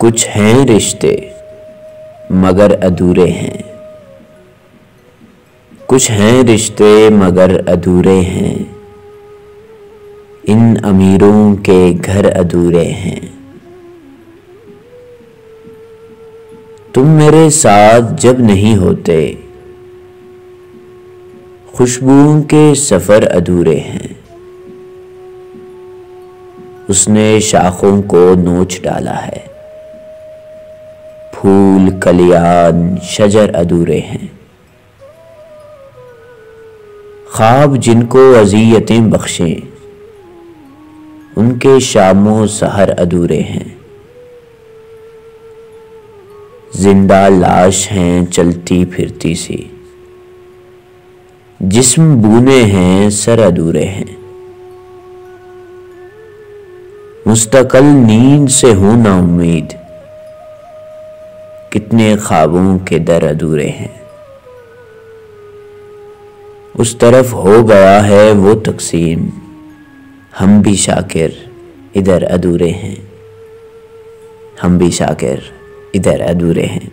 कुछ हैं रिश्ते मगर अधूरे हैं, कुछ हैं रिश्ते मगर अधूरे हैं, इन अमीरों के घर अधूरे हैं। तुम मेरे साथ जब नहीं होते, खुशबुओं के सफ़र अधूरे हैं। उसने शाखों को नोच डाला है, फूल कलियान शजर अधूरे हैं। ख्वाब जिनको अज़ियतें बख्शें, उनके शामों सहर अधूरे हैं। जिंदा लाश हैं चलती फिरती सी, जिस्म बूने हैं सर अधूरे हैं। मुस्तकिल नींद से हूं ना उम्मीद, कितने ख्वाबों के दर अधूरे हैं। उस तरफ हो गया है वो तकसीम, हम भी शाकिर इधर अधूरे हैं, हम भी शाकिर इधर अधूरे हैं।